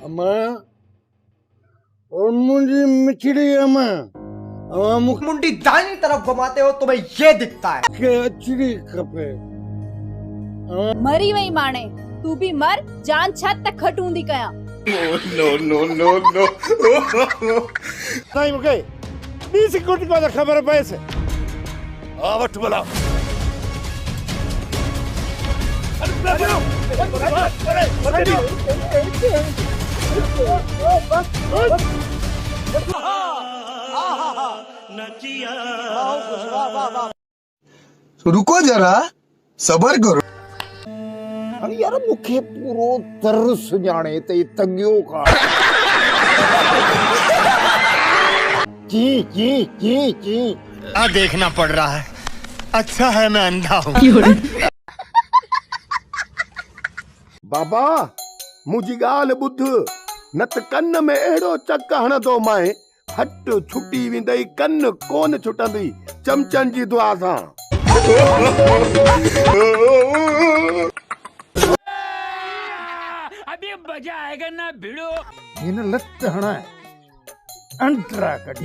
अम्मा और मुंडी मिचड़ी अम्मा मुंडी दाहिनी तरफ घुमाते हो तुम्हें ये दिखता है के अचड़ी खपे मरी वही माने तू भी मर जान छत तक खटूंदी कया नो नहीं मुके 20 सेकंड को खबर पैसे आवट बोला रुको जरा सबर करो। अरे यार मुखे पूरो तरस जाने ते तंगियो का जी जी जी जी देखना पड़ रहा है। अच्छा है मैं अंधा हूँ। बाबा मुझी गाल बुध नत कन्न में एड़ो चक हणदो माए हट छुटी विंदई कन्न कोन छुटंदी चमचन जी दुआ सां। अभी मजा आएगा ना भिड़ो इन लत हणा अंतरा कढी